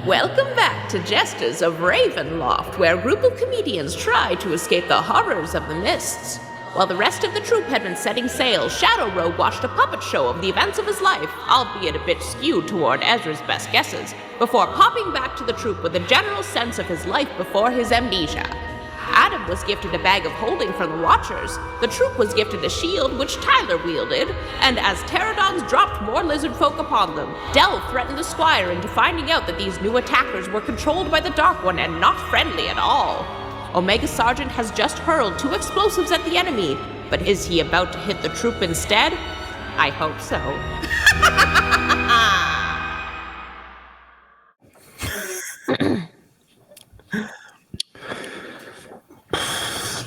Welcome back to Jesters of Ravenloft, where a group of comedians try to escape the horrors of the mists. While the rest of the troupe had been setting sail, Shadow Rogue watched a puppet show of the events of his life, albeit a bit skewed toward Ezra's best guesses, before popping back to the troupe with a general sense of his life before his amnesia. Adam was gifted a bag of holding from the Watchers, the troupe was gifted a shield which Tyler wielded, and as Pteranodons dropped more lizardfolk upon them, Del threatened the squire into finding out that these new attackers were controlled by the Dark One and not friendly at all. Omega Sergeant has just hurled 2 explosives at the enemy, but is he about to hit the troupe instead? I hope so.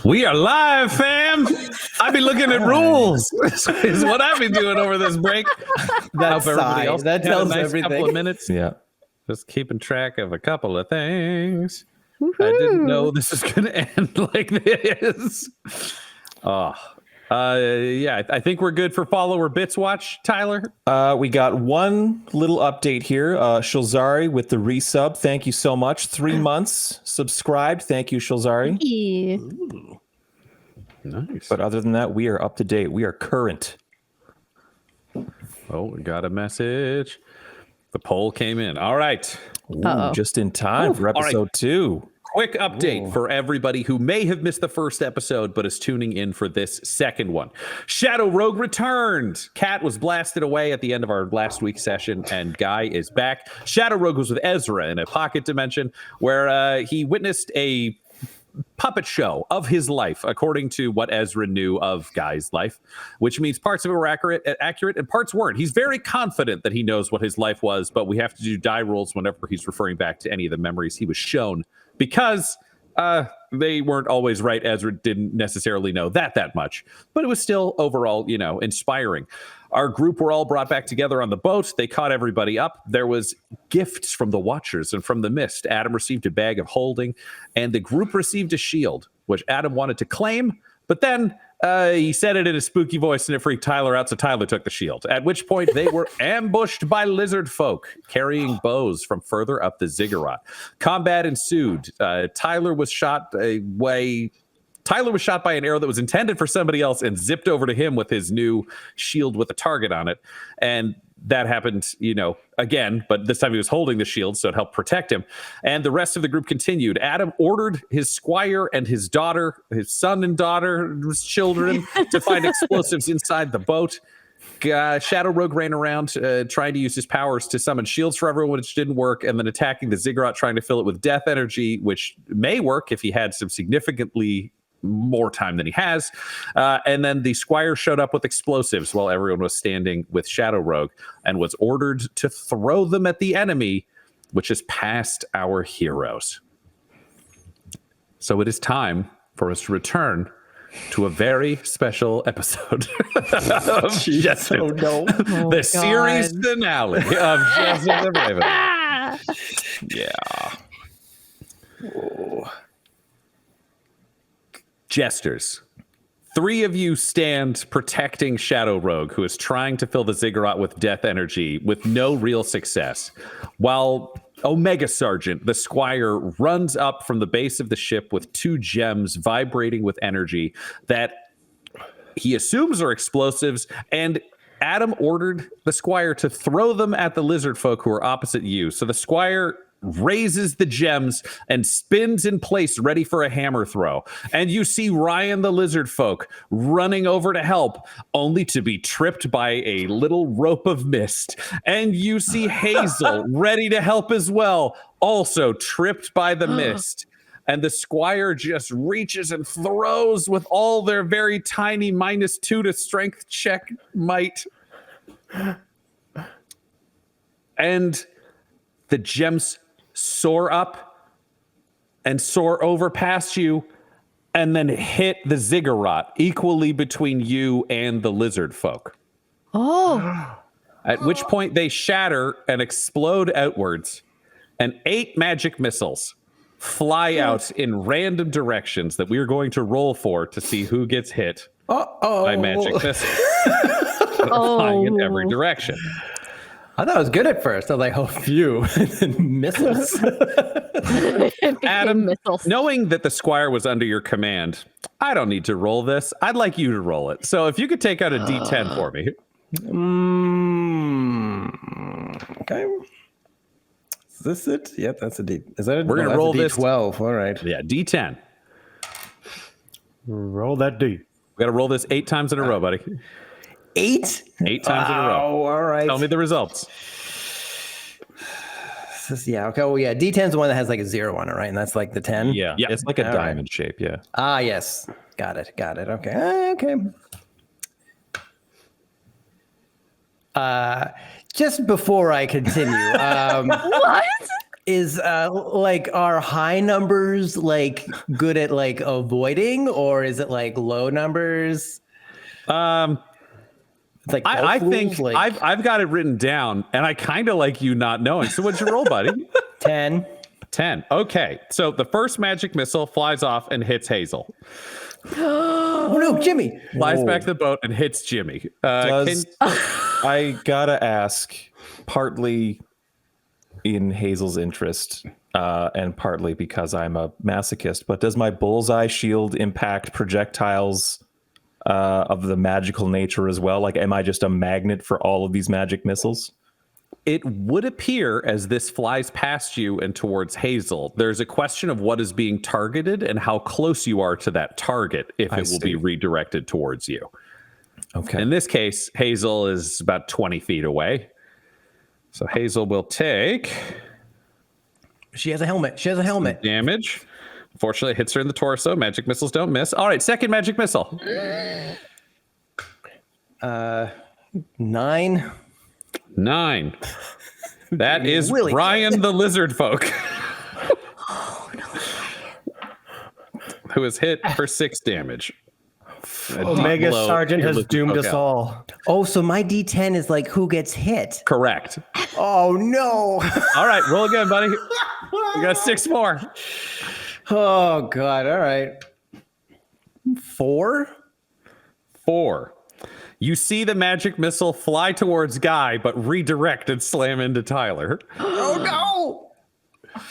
We are live, fam. I be looking at rules. Is what I've been doing over this break. That sigh, else that tells a nice everything. Couple of minutes. Yeah, just keeping track of a couple of things. Woo-hoo. I didn't know this was going to end like this. I think we're good for follower bits watch, Tyler. We got one little update here. Shulzari with the resub. Thank you so much. 3 months subscribed. Thank you, Shulzari. Ooh. Nice. But other than that, we are up to date. We are current. Oh, we got a message. The poll came in. All right. Ooh, just in time for episode 2. Quick update for everybody who may have missed the first episode but is tuning in for this second one. Shadow Rogue returned. Cat was blasted away at the end of our last week's session, and Guy is back. Shadow Rogue was with Ezra in a pocket dimension where he witnessed a puppet show of his life, according to what Ezra knew of Guy's life, which means parts of it were accurate and parts weren't. He's very confident that he knows what his life was, but we have to do die rolls whenever he's referring back to any of the memories he was shown, because they weren't always right. Ezra didn't necessarily know that much, but it was still overall, inspiring. Our group were all brought back together on the boat. They caught everybody up. There was gifts from the Watchers and from the Mist. Adam received a bag of holding, and the group received a shield, which Adam wanted to claim, but then he said it in a spooky voice, and it freaked Tyler out, so Tyler took the shield. At which point, they were ambushed by Lizardfolk, carrying bows from further up the ziggurat. Combat ensued. Tyler was shot by an arrow that was intended for somebody else and zipped over to him with his new shield with a target on it. And that happened, again, but this time he was holding the shield, so it helped protect him. And the rest of the group continued. Adam ordered his squire and his daughter, his son and daughter, his children, to find explosives inside the boat. Shadow Rogue ran around trying to use his powers to summon shields for everyone, which didn't work, and then attacking the ziggurat, trying to fill it with death energy, which may work if he had some significantly more time than he has. And then the squire showed up with explosives while everyone was standing with Shadow Rogue and was ordered to throw them at the enemy, which is past our heroes. So it is time for us to return to a very special episode of Jesters. The series finale of Jesters of Ravenloft. Yeah. Whoa. Jesters, 3 of you stand protecting Shadow Rogue, who is trying to fill the ziggurat with death energy with no real success, while Omega Sergeant, the squire, runs up from the base of the ship with 2 gems vibrating with energy that he assumes are explosives, and Adam ordered the squire to throw them at the Lizardfolk who are opposite you. So the squire raises the gems and spins in place ready for a hammer throw, and you see Ryan the Lizardfolk running over to help, only to be tripped by a little rope of mist. And you see Hazel ready to help as well, also tripped by the mist. And the squire just reaches and throws with all their very tiny -2 to strength check might, and the gems soar up and soar over past you and then hit the ziggurat equally between you and the Lizardfolk. Oh. At which point they shatter and explode outwards, and 8 magic missiles fly out in random directions that we are going to roll for to see who gets hit by magic missiles. Flying in every direction. I thought it was good at first. I was like, oh, phew. Missiles. Adam, missiles. knowing that the squire was under your command, I don't need to roll this. I'd like you to roll it. So if you could take out a D10 for me. Okay. Is this it? Yep, that's a D. Is that a We're gonna that's roll a this. D12. All right. Yeah, D10. Roll that D. We got to roll this 8 times in a row, buddy. 8? 8 times in a row. Oh, all right. Tell me the results. Yeah, okay. Oh, yeah. D10 is the one that has like a 0 on it, right? And that's like the 10? Yeah, Yeah. it's like a All right. diamond shape. Yeah. Ah, yes. Got it. Okay. Just before I continue, What? is like our high numbers like good at like avoiding, or is it like low numbers? It's like I both think rules, like I've got it written down, and I kind of like you not knowing. So what'd you roll, buddy? 10. 10. Okay. So the first magic missile flies off and hits Hazel. Oh no, Jimmy! Flies back to the boat and hits Jimmy. I gotta ask, partly in Hazel's interest, and partly because I'm a masochist, but does my bullseye shield impact projectiles of the magical nature as well? Like, am I just a magnet for all of these magic missiles? It would appear as this flies past you and towards Hazel, there's a question of what is being targeted and how close you are to that target if it will be redirected towards you. Okay. In this case, Hazel is about 20 feet away. So Hazel will take She has a helmet. damage. Fortunately, it hits her in the torso. Magic missiles don't miss. All right, second magic missile. 9. 9. That is Really? Brian the Lizardfolk. Who is hit for 6 damage. Omega Below Sergeant your has doomed us Lizardfolk. all. Oh, so my D10 is like who gets hit. Correct. Oh no! All right, roll again, buddy. We got 6 more. Oh god! All right. 4. 4. You see the magic missile fly towards Guy, but redirect and slam into Tyler. Oh no!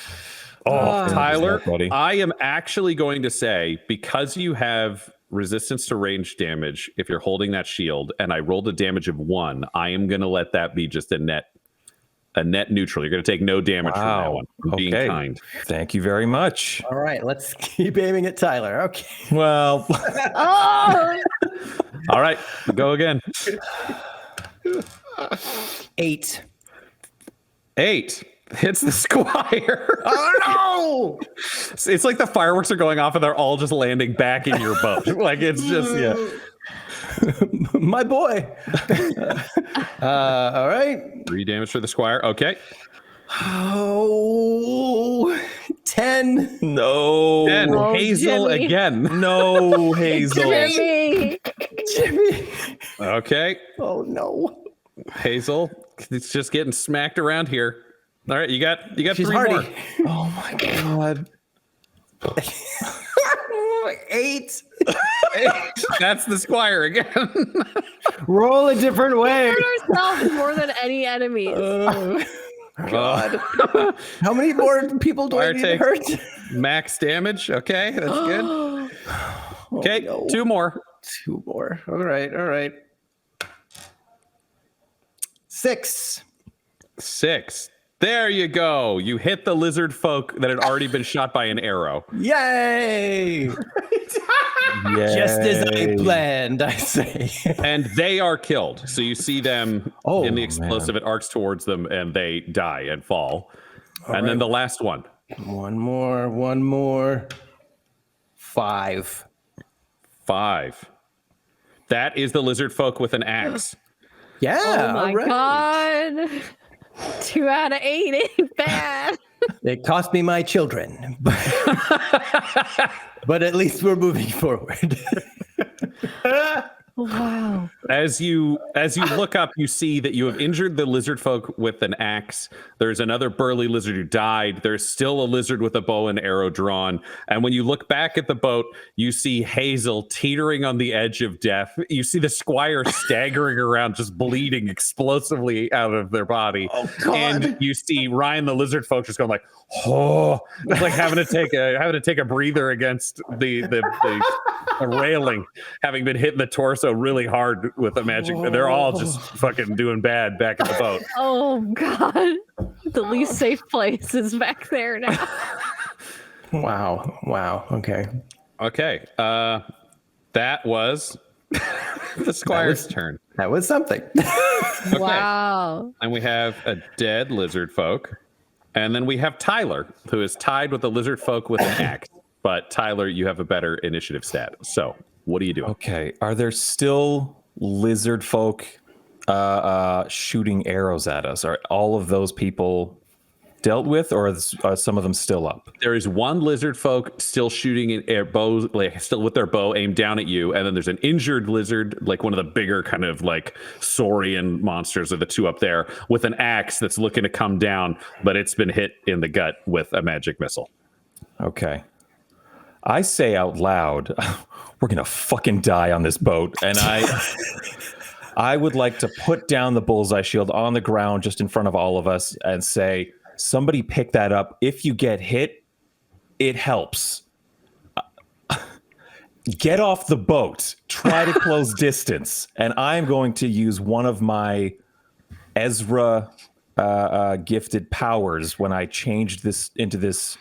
Tyler, buddy. I am actually going to say, because you have resistance to range damage, if you're holding that shield, and I rolled a damage of 1, I am going to let that be just a net neutral. You're going to take no damage from that one. I'm being kind. Thank you very much. All right, let's keep aiming at Tyler. Okay. Well, Oh, All right, go again. 8. 8 hits the squire. Oh no! It's like the fireworks are going off and they're all just landing back in your boat. Like it's just, yeah. My boy. All right. 3 damage for the squire. Okay. Oh, 10. no. And Oh, Hazel Jimmy. again. No, Hazel. Jimmy. Jimmy. Okay. Oh no. Hazel, it's just getting smacked around here. All right, you got She's 3 hardy. more. Oh my god. 8. That's the squire again. Roll a different way. Hurt ourselves more than any enemies. God. How many more people do I Fire need to take. hurt? Max damage. Okay, that's good. Okay, no. 2 more. 2 more. All right. 6. 6. There you go. You hit the lizard folk that had already been shot by an arrow. Yay! Just as I planned, I say. And they are killed. So you see them Oh, in the explosive. It arcs towards them and they die and fall. And then the last one. One more. 5. 5. That is the lizard folk with an axe. Yeah. Oh my all right. god. 2 out of 8 ain't bad. It cost me my children, but at least we're moving forward. Wow. As you look up, you see that you have injured the lizard folk with an axe. There's another burly lizard who died. There's still a lizard with a bow and arrow drawn. And when you look back at the boat, you see Hazel teetering on the edge of death. You see the squire staggering around, just bleeding explosively out of their body. Oh, God. And you see Ryan the lizard folk just going like, oh, it's like having to take a breather against the railing, having been hit in the torso really hard with a magic. They're all just fucking doing bad back at the boat. Oh God, the least safe place is back there now. Wow. Okay. That was the squire's turn. That was something. Okay. Wow. And we have a dead lizard folk. And then we have Tyler, who is tied with a lizard folk with an axe. But Tyler, you have a better initiative stat. So what are you doing? Okay. Are there still lizard folk shooting arrows at us? Are all of those people dealt with, or are some of them still up? There is one lizard folk still shooting in air bows, like still with their bow aimed down at you, and then there's an injured lizard, like one of the bigger kind of like saurian monsters, are the two up there, with an axe that's looking to come down, but it's been hit in the gut with a magic missile. Okay. I say out loud, we're gonna fucking die on this boat, and I would like to put down the bullseye shield on the ground just in front of all of us and say, somebody pick that up. If you get hit, it helps. Get off the boat. Try to close distance. And I'm going to use one of my Ezra gifted powers when I changed this into this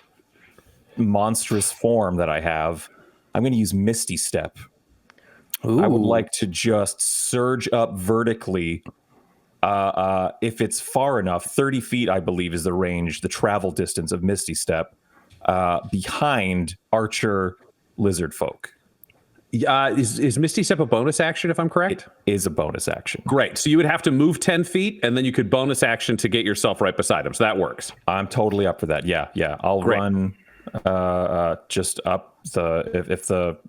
monstrous form that I have. I'm going to use Misty Step. Ooh. I would like to just surge up vertically. If it's far enough, 30 feet, I believe, is the range, the travel distance of Misty Step, behind Archer Lizard Folk. Is Misty Step a bonus action, if I'm correct? It is a bonus action. Great. So you would have to move 10 feet, and then you could bonus action to get yourself right beside him. So that works. I'm totally up for that. Yeah. I'll Great. run just up if the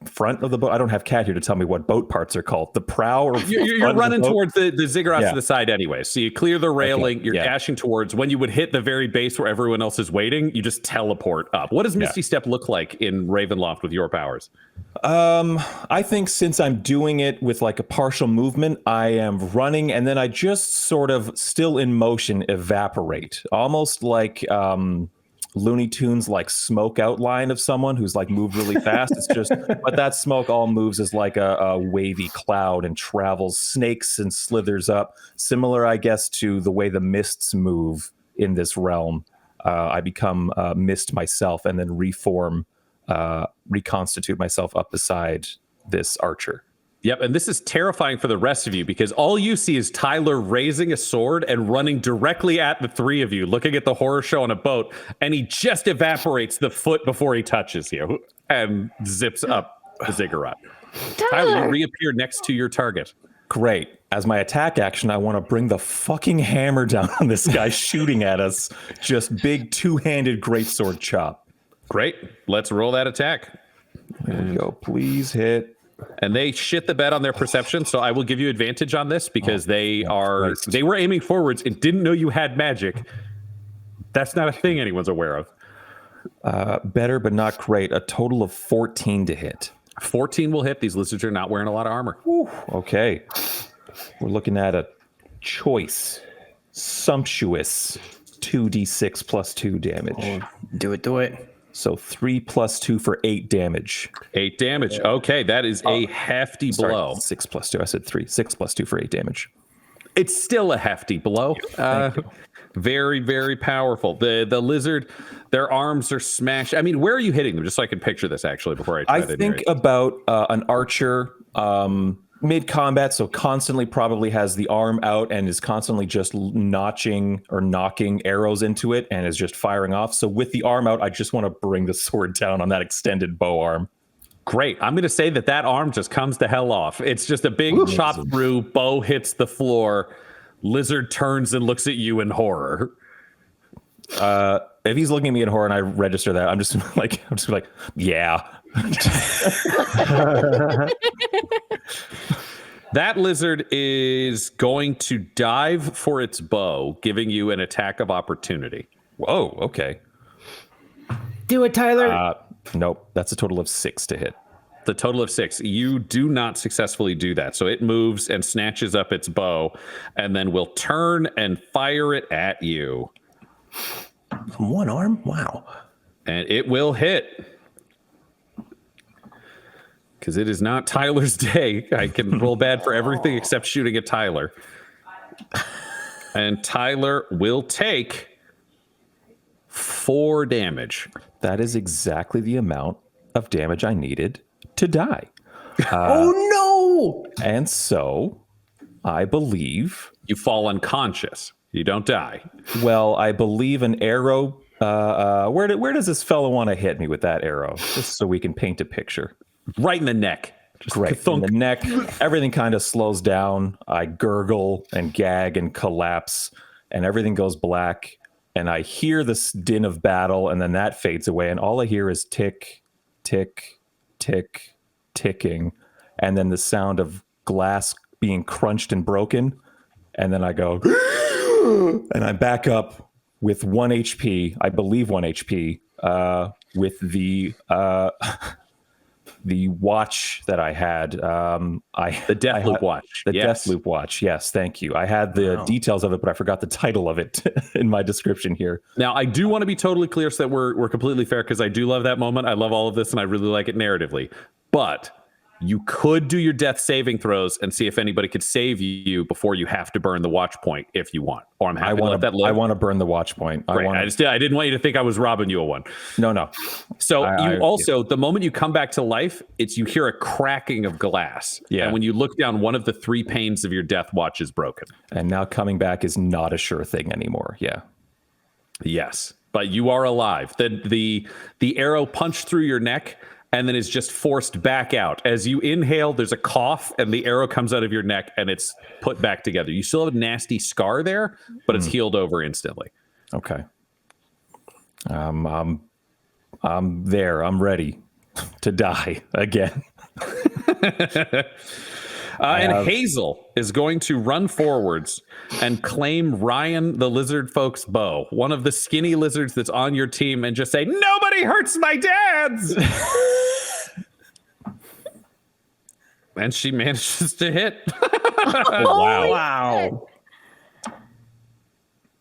front of the boat. I don't have Cat here to tell me what boat parts are called. The prow, or you're running towards the ziggurats to the side anyway. So you clear the railing. Okay, you're dashing towards. When you would hit the very base where everyone else is waiting, you just teleport up. What does Misty Step look like in Ravenloft with your powers? I think since I'm doing it with like a partial movement, I am running and then I just sort of still in motion evaporate, almost like Looney Tunes like smoke outline of someone who's like moved really fast. It's just, but that smoke all moves as like a wavy cloud and travels, snakes and slithers up. Similar, I guess, to the way the mists move in this realm. I become mist myself and then reconstitute myself up beside this archer. Yep, and this is terrifying for the rest of you because all you see is Tyler raising a sword and running directly at the three of you, looking at the horror show on a boat, and he just evaporates the foot before he touches you and zips up the ziggurat. Tyler, you reappear next to your target. Great. As my attack action, I want to bring the fucking hammer down on this guy shooting at us. Just big two-handed greatsword chop. Great. Let's roll that attack. There we go. Please hit. And they shit the bed on their perception, so I will give you advantage on this because they were aiming forwards and didn't know you had magic. That's not a thing anyone's aware of. Better, but not great. A total of 14 to hit. 14 will hit. These lizards are not wearing a lot of armor. Whew. Okay. We're looking at a choice, sumptuous 2d6 plus 2 damage. Oh, do it. So 3 plus 2 for 8 damage. 8 damage. Okay, that is a hefty blow. 6 plus 2. I said 3. 6 plus 2 for 8 damage. It's still a hefty blow. Very, very powerful. The lizard, their arms are smashed. I mean, where are you hitting them? Just so I can picture this actually before I try to think narrate. About an archer mid-combat, so constantly probably has the arm out and is constantly just notching or knocking arrows into it and is just firing off. So with the arm out, I just want to bring the sword down on that extended bow arm. Great. I'm going to say that arm just comes the hell off. It's just a big chop through, bow hits the floor, lizard turns and looks at you in horror. If he's looking at me in horror and I register that, I'm just like, yeah. That lizard is going to dive for its bow, giving you an attack of opportunity. Whoa, okay. Do it, Tyler. Nope, that's a total of 6 to hit. The total of 6. You do not successfully do that. So it moves and snatches up its bow and then will turn and fire it at you. From one arm? Wow. And it will hit. Because it is not Tyler's day. I can roll bad for everything except shooting at Tyler. And Tyler will take 4 damage. That is exactly the amount of damage I needed to die. Oh no! And so I believe, You fall unconscious. You don't die. well, I believe an arrow. Where does this fellow want to hit me with that arrow? Just so we can paint a picture. Right in the neck. Just Great. In thunk. the neck, everything kind of slows down. I gurgle and gag and collapse, and everything goes black. And I hear this din of battle, and then that fades away, and all I hear is tick, tick, tick, ticking, and then the sound of glass being crunched and broken. And then I go, and I back up with 1 HP, I believe 1 HP, with the watch that I had. The Deathloop watch. The Yes. Deathloop watch. Yes, thank you. I had the details of it, but I forgot the title of it in my description here. Now, I do want to be totally clear so that we're completely fair, because I do love that moment. I love all of this, and I really like it narratively. But you could do your death saving throws and see if anybody could save you before you have to burn the watch point if you want. Or I'm happy to let that live. I want to burn the watch point. Great. I didn't want you to think I was robbing you of one. No. So the moment you come back to life, you hear a cracking of glass. Yeah. And when you look down, one of the 3 panes of your death watch is broken. And now coming back is not a sure thing anymore. Yeah. Yes, but you are alive. The arrow punched through your neck and then is just forced back out. As you inhale, there's a cough, and the arrow comes out of your neck, and it's put back together. You still have a nasty scar there, but it's healed over instantly. Okay. I'm there. I'm ready to die again. And Hazel is going to run forwards and claim Ryan the Lizardfolk's bow, one of the skinny lizards that's on your team, and just say, "Nobody hurts my dads!" And she manages to hit. Wow.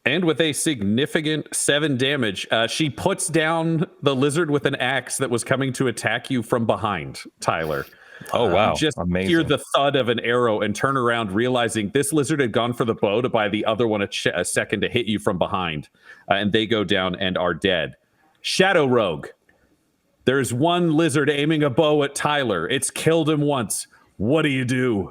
And with a significant 7 damage, she puts down the lizard with an axe that was coming to attack you from behind, Tyler. Oh, wow. You just Amazing. hear the thud of an arrow and turn around, realizing this lizard had gone for the bow to buy the other one a second to hit you from behind. And they go down and are dead. Shadow Rogue. There's one lizard aiming a bow at Tyler. It's killed him once. What do you do?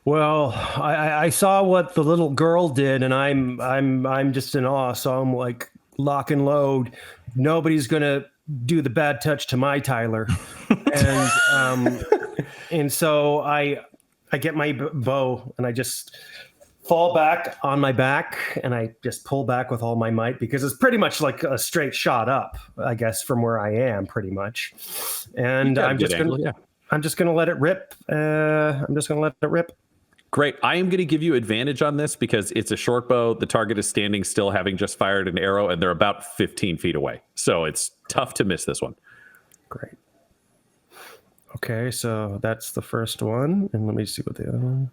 Well, I saw what the little girl did, and I'm just in awe. So I'm like, lock and load. Nobody's gonna do the bad touch to my Tyler. And so I get my bow and I just fall back on my back and I just pull back with all my might, because it's pretty much like a straight shot up, I guess, from where I am, pretty much. And I'm just gonna let it rip. Great. I am going to give you advantage on this because it's a short bow. The target is standing still, having just fired an arrow, and they're about 15 feet away. So it's tough to miss this one. Great. Okay, so that's the first one. And let me see what the other one.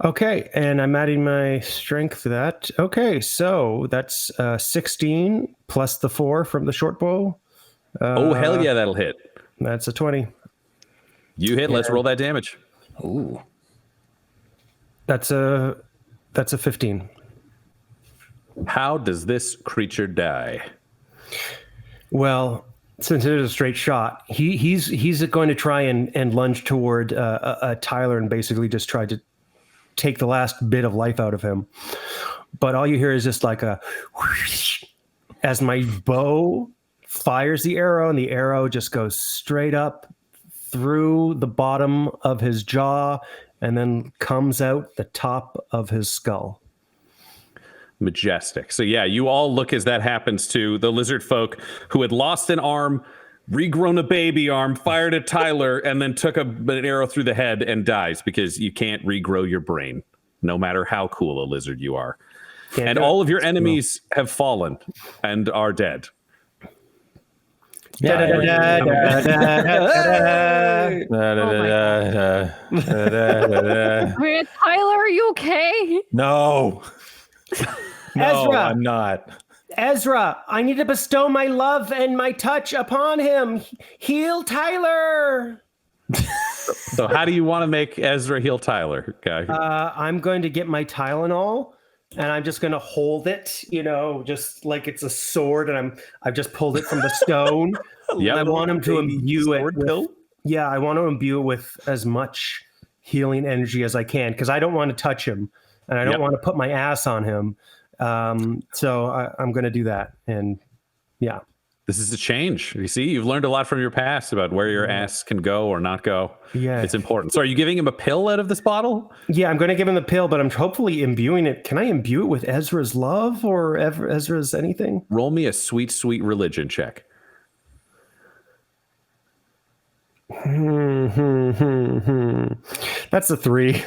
Okay, and I'm adding my strength to that. Okay, so that's 16 plus the 4 from the short bow. Oh, hell yeah, that'll hit. That's a 20. You hit. Let's roll that damage. Ooh. That's a 15. How does this creature die? Well, since it is a straight shot, he's going to try and lunge toward Tyler and basically just try to take the last bit of life out of him. But all you hear is just like a whoosh, as my bow fires the arrow, and the arrow just goes straight up through the bottom of his jaw and then comes out the top of his skull. Majestic. So yeah, you all look as that happens to the lizard folk who had lost an arm, regrown a baby arm, fired at Tyler, and then took an arrow through the head and dies because you can't regrow your brain, no matter how cool a lizard you are. And all of your enemies have fallen and are dead. Tyler, are you okay? No. No, Ezra! I'm not. Ezra, I need to bestow my love and my touch upon him. Heal Tyler. So how do you want to make Ezra heal Tyler, guy? I'm going to get my Tylenol and I'm just going to hold it, just like it's a sword, and I've just pulled it from the stone. Yep. I want him to imbue it pill? I want to imbue it with as much healing energy as I can, because I don't want to touch him and I don't want to put my ass on him. So I'm going to do that. And yeah. This is a change. You see, you've learned a lot from your past about where your ass can go or not go. Yeah. It's important. So are you giving him a pill out of this bottle? Yeah, I'm going to give him the pill, but I'm hopefully imbuing it. Can I imbue it with Ezra's love or Ezra's anything? Roll me a sweet, sweet religion check. That's a 3.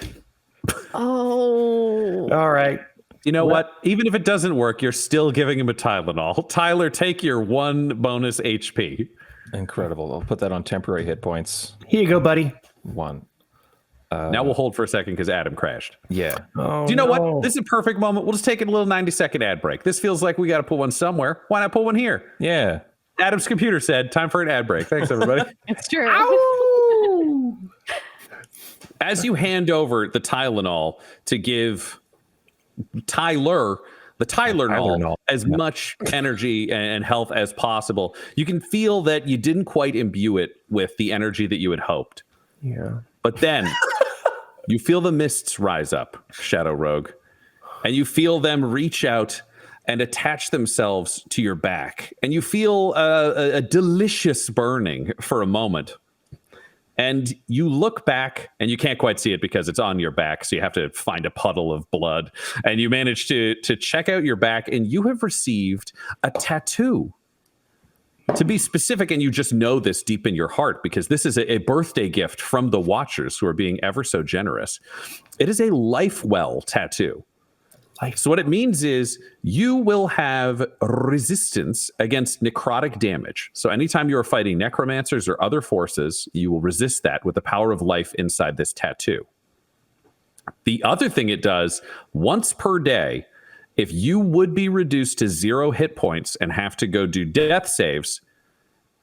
Oh. All right. You know what? Even if it doesn't work, you're still giving him a Tylenol. Tyler, take your 1 bonus HP. Incredible. I'll put that on temporary hit points. Here you go, buddy. 1. Now we'll hold for a second because Adam crashed. Yeah. Oh, Do you know no. what? This is a perfect moment. We'll just take a little 90-second ad break. This feels like we got to put one somewhere. Why not put one here? Yeah. Adam's computer said, time for an ad break. Thanks, everybody. It's true. As you hand over the Tylenol to give Tyler, the Tylenol, as much energy and health as possible, you can feel that you didn't quite imbue it with the energy that you had hoped. Yeah. But then you feel the mists rise up, Shadow Rogue, and you feel them reach out and attach themselves to your back. And you feel a delicious burning for a moment. And you look back, and you can't quite see it because it's on your back, so you have to find a puddle of blood. And you manage to check out your back, and you have received a tattoo. To be specific, and you just know this deep in your heart, because this is a birthday gift from the Watchers, who are being ever so generous. It is a life well tattoo. So what it means is you will have resistance against necrotic damage. So anytime you are fighting necromancers or other forces, you will resist that with the power of life inside this tattoo. The other thing it does, once per day, if you would be reduced to 0 hit points and have to go do death saves,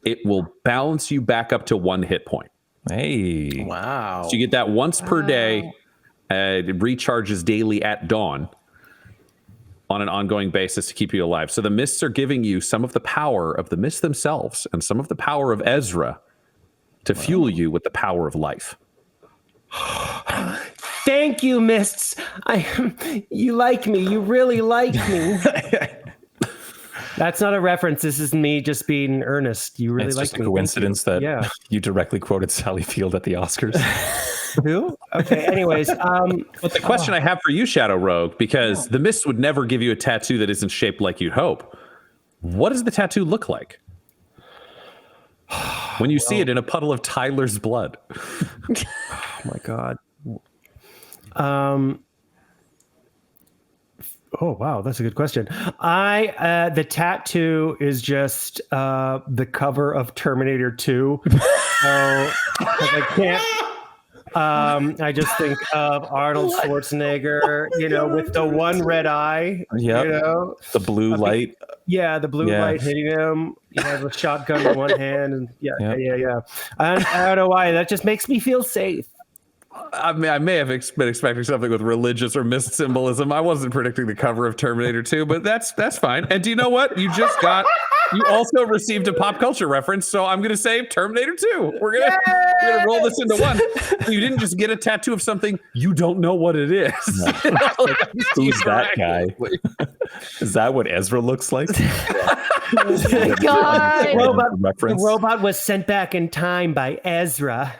it will balance you back up to 1 hit point. Hey. Wow. So you get that once per day. It recharges daily at dawn on an ongoing basis to keep you alive. So the mists are giving you some of the power of the mists themselves and some of the power of Ezra to fuel you with the power of life. Thank you, Mists. You like me. You really like me. That's not a reference. This is me just being earnest. You really It's like just me. a coincidence that Yeah. you directly quoted Sally Field at the Oscars. Who? Okay. Anyways, But the question I have for you, Shadow Rogue, because the mists would never give you a tattoo that isn't shaped like you'd hope. What does the tattoo look like when you see it in a puddle of Tyler's blood? oh my God. Oh wow, that's a good question. The tattoo is just the cover of Terminator 2. So I can't. I just think of Arnold Schwarzenegger, with the one red eye. Yep. The blue light. Yeah, the blue light hitting him. You have a shotgun in one hand, and yeah. And I don't know why. That just makes me feel safe. I may have been expecting something with religious or mist symbolism. I wasn't predicting the cover of Terminator 2, but that's fine. And do you know what? You also received a pop culture reference, so I'm going to say Terminator 2. We're going to roll this into one. You didn't just get a tattoo of something you don't know what it is. Who's that guy? Is that what Ezra looks like? God. The robot was sent back in time by Ezra.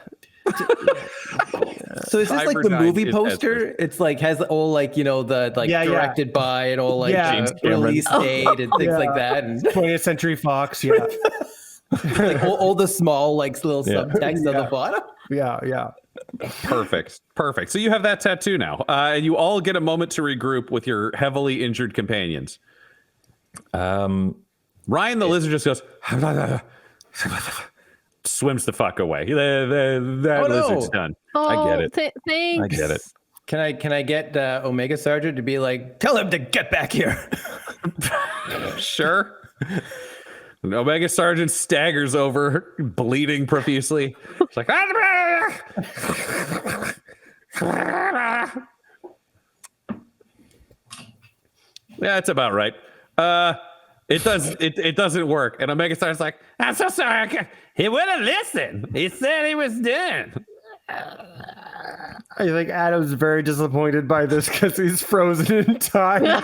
So is this like the Cyberknife movie is poster? Ezra. It's like has all directed by and all James Cameron. release date and things like that. And 20th Century Fox, yeah. Like all the small, like little subtext at the bottom. Yeah. Perfect. So you have that tattoo now. And you all get a moment to regroup with your heavily injured companions. Ryan the lizard just goes, swims the fuck away. That lizard's done. Oh, I get it. Thanks. I get it. Can I get Omega Sergeant to be like, tell him to get back here? Sure. And Omega Sergeant staggers over, bleeding profusely. It's like, yeah, it's about right. It doesn't work. And Omega Sergeant's like, I'm so sorry. He wouldn't listen. He said he was done. I think Adam's very disappointed by this because he's frozen in time. No.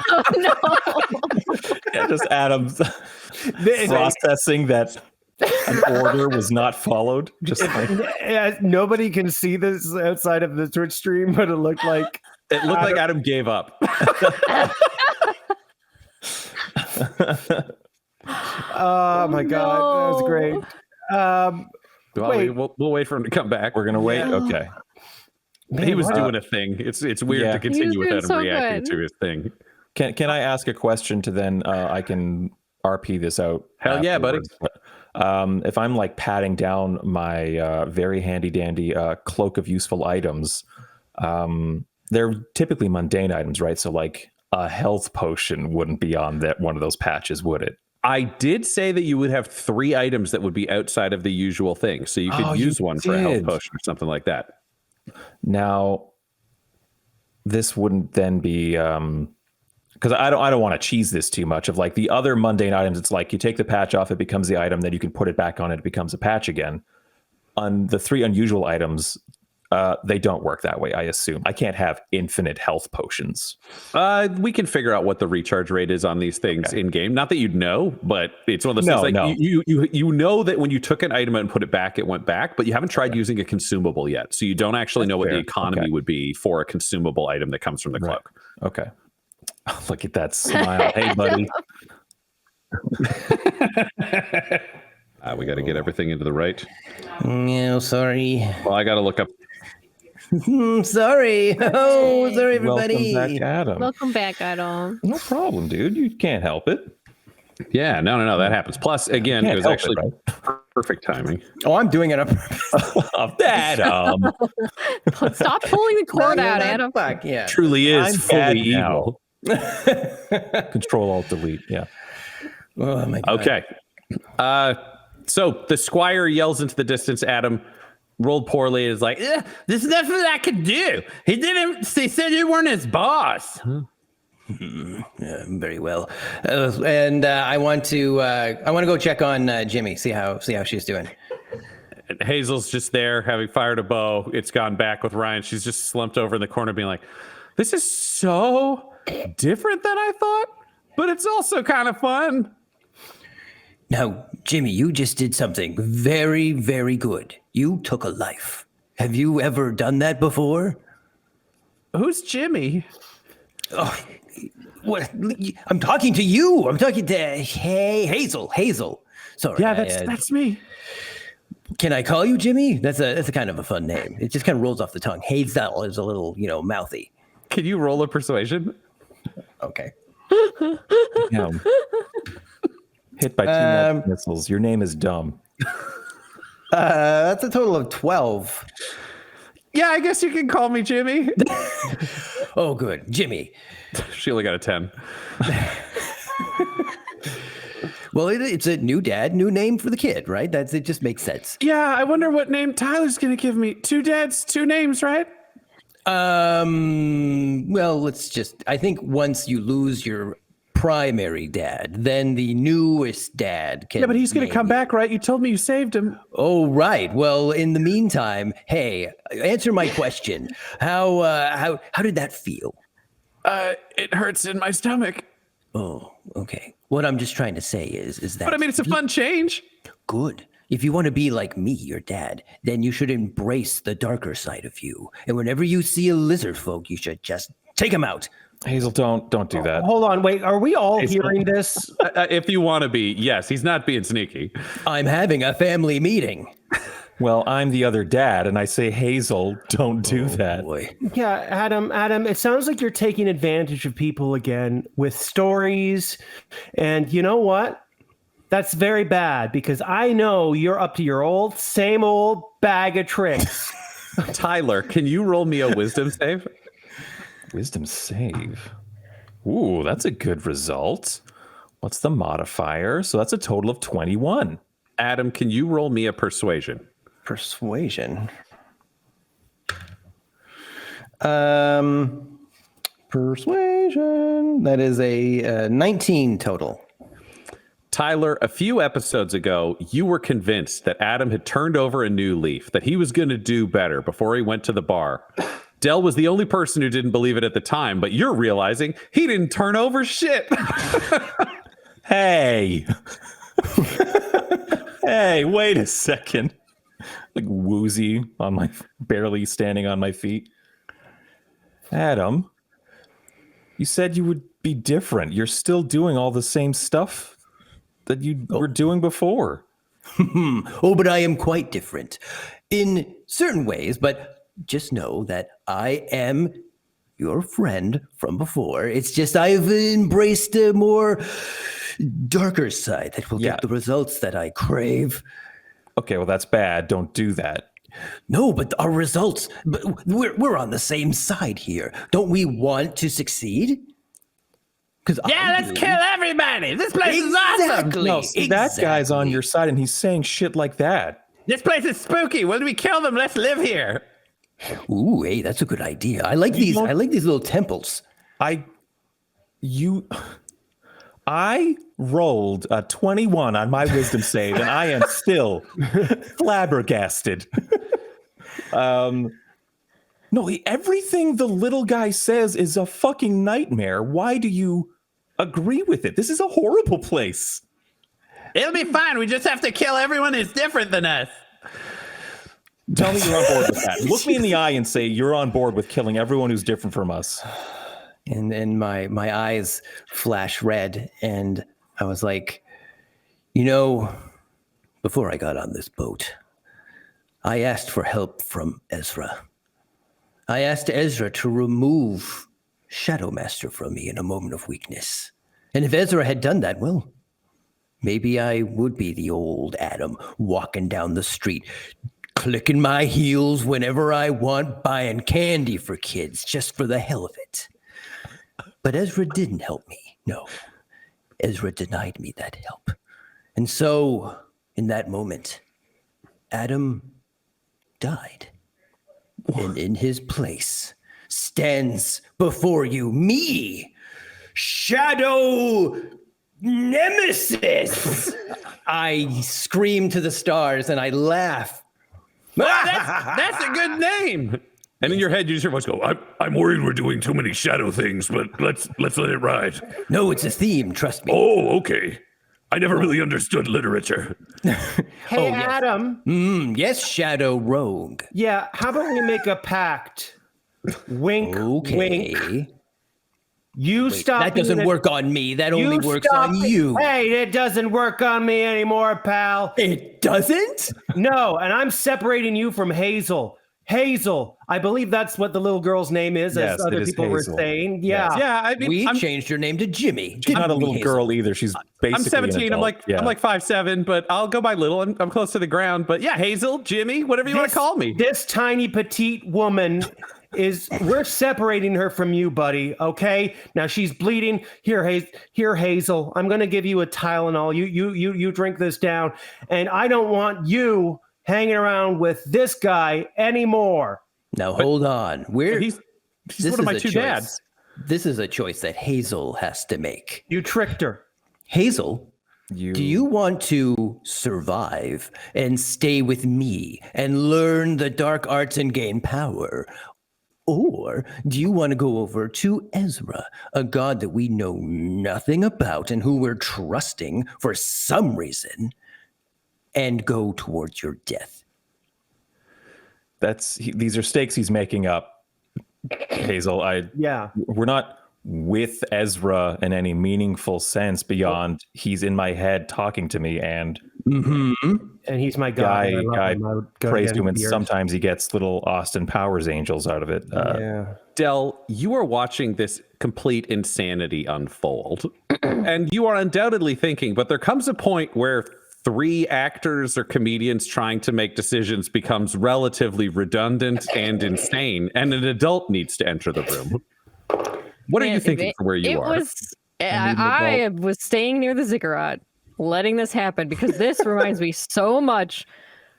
Yeah, just Adam's processing that an order was not followed. Just like, Yeah, nobody can see this outside of the Twitch stream, but it looked like Adam gave up. Oh my god, that was great. Wait. We'll wait for him to come back. we're gonna wait. Okay. He was doing a thing. It's weird Yeah. to continue He was without him doing so reacting good. to his thing. Can I ask a question to then I can RP this out? Hell yeah, buddy. But, if I'm like patting down my very handy dandy cloak of useful items, they're typically mundane items, right? So like a health potion wouldn't be on that one of those patches, would it? I did say that you would have 3 items that would be outside of the usual thing. So you could Oh, use you one for a health did. potion or something like that. Now, this wouldn't then be because I don't want to cheese this too much. Of like the other mundane items, it's like you take the patch off, it becomes the item, then you can put it back on, it becomes a patch again. On the 3 unusual items, they don't work that way. I assume I can't have infinite health potions. We can figure out what the recharge rate is on these things in game. Not that you'd know, but it's one of those things like you know that when you took an item and put it back, it went back, but you haven't tried using a consumable yet. So you don't actually know what the economy would be for a consumable item that comes from the cloak. Okay. Look at that smile. Hey, buddy. We got to get everything into the right. No, sorry. Well, I got to look up. Sorry. Oh, sorry, everybody. Welcome back, Adam. Welcome back, Adam. No problem, dude. You can't help it. Yeah, no, that happens. Plus, again, it was actually perfect timing. Oh, I'm doing it on purpose. Adam. Stop pulling the cord out, Adam. Fuck, yeah. Truly is I'm fully bad evil. Control Alt Delete. Yeah. Oh, my God. Okay. So the squire yells into the distance. Adam rolled poorly. Is like, there's nothing I could do. He said you weren't his boss. Very well. And I want to go check on Jimmy. See how she's doing. And Hazel's just there, having fired a bow. It's gone back with Ryan. She's just slumped over in the corner, being like, "This is so different than I thought, but it's also kind of fun." Now, Jimmy, you just did something very, very good. You took a life. Have you ever done that before? Who's Jimmy? Oh, what? I'm talking to you. I'm talking to Hazel. Sorry. Yeah, that's me. Can I call you Jimmy? That's a kind of a fun name. It just kind of rolls off the tongue. Hazel is a little, mouthy. Can you roll a persuasion? Okay. Damn. Hit by 2 magic missiles. Your name is dumb. That's a total of 12. Yeah, I guess you can call me Jimmy. Oh, good. Jimmy. She only got a 10. Well, it's a new dad, new name for the kid, right? It just makes sense. Yeah, I wonder what name Tyler's going to give me. 2 dads, 2 names, right? Well, I think once you lose your primary dad, then the newest dad can. Yeah, but he's going to name come you. back, right? You told me you saved him. Oh, right. Well, in the meantime, hey, answer my question. How did that feel? It hurts in my stomach. Oh, okay. What I'm just trying to say is that. But I mean, it's a fun change. Good. If you want to be like me, your dad, then you should embrace the darker side of you. And whenever you see a lizardfolk, you should just take him out. Hazel, don't do that. Hold on, wait. Are we all hearing this? If you want to be, yes, he's not being sneaky. I'm having a family meeting. Well, I'm the other dad, and I say, Hazel, don't do that. Boy. Yeah, Adam, it sounds like you're taking advantage of people again with stories. And you know what? That's very bad because I know you're up to your same old bag of tricks. Tyler, can you roll me a wisdom save? Wisdom save. Ooh, that's a good result. What's the modifier? So that's a total of 21. Adam, can you roll me a persuasion? Persuasion. Persuasion. That is a 19 total. Tyler, a few episodes ago, you were convinced that Adam had turned over a new leaf, that he was going to do better before he went to the bar. Del was the only person who didn't believe it at the time, but you're realizing he didn't turn over shit. Hey. Hey, wait a second. Like woozy barely standing on my feet. Adam, you said you would be different. You're still doing all the same stuff that you were doing before. Oh, but I am quite different in certain ways, but just know that I am your friend from before. It's just I've embraced a more darker side that will get the results that I crave. Okay, well, that's bad. Don't do that. No, but our results, but we're on the same side here. Don't we want to succeed? Let's kill everybody. This place is awesome. No, see, that guy's on your side, and he's saying shit like that. This place is spooky. When we kill them, let's live here. Ooh, hey, that's a good idea. I like these. I like these little temples. I rolled a 21 on my wisdom save, and I am still flabbergasted. No, everything the little guy says is a fucking nightmare. Why do you agree with it? This is a horrible place. It'll be fine. We just have to kill everyone who's different than us. Tell me you're on board with that. Look me in the eye and say you're on board with killing everyone who's different from us. And then my eyes flash red, and I was like, before I got on this boat, I asked for help from Ezra. I asked Ezra to remove Shadow Master from me in a moment of weakness. And if Ezra had done that, well, maybe I would be the old Adam walking down the street, clicking my heels whenever I want, buying candy for kids just for the hell of it. But Ezra didn't help me. No, Ezra denied me that help. And so, in that moment, Adam died. And in his place stands before you me, Shadow Nemesis. I scream to the stars and I laugh. That's a good name. And in your head, you just hear voice go, I'm worried we're doing too many shadow things, but let's let it ride. No, it's a theme, trust me. Oh, okay. I never really understood literature. Hey, yes. Adam. Yes, Shadow Rogue. Yeah, how about we make a pact? Wink, Okay. wink. You stop. That doesn't work on me. That only works on you. Hey, it doesn't work on me anymore, pal. It doesn't? No, and I'm separating you from Hazel. Hazel, I believe that's what the little girl's name is, Yes, as other it is people were Hazel. saying. Yeah. Yeah, I mean, We I'm changed your name to Jimmy. She's not a little girl either. She's basically 17. an I'm adult. like I'm like 5'7", but I'll go by little. I'm close to the ground. But yeah, Hazel, Jimmy, whatever you want to call me. This tiny petite woman we're separating her from you, buddy. Okay. Now she's bleeding. Here, Hazel. I'm gonna give you a Tylenol. You drink this down, and I don't want you hanging around with this guy anymore. Now hold on. He's one of my two dads. This is a choice that Hazel has to make. You tricked her. Hazel, do you want to survive and stay with me and learn the dark arts and gain power? Or do you want to go over to Ezra, a god that we know nothing about and who we're trusting for some reason, and go towards your death? These are stakes he's making up, Hazel. We're with Ezra in any meaningful sense beyond he's in my head talking to me, and And he's my guy. I love guy him. I would go prays again to him, and with the earth. sometimes he gets little Austin Powers angels out of it. Yeah. Del, you are watching this complete insanity unfold, and you are undoubtedly thinking, but there comes a point where 3 actors or comedians trying to make decisions becomes relatively redundant and insane, and an adult needs to enter the room. What are you thinking from where you are? I was staying near the ziggurat, letting this happen, because this reminds me so much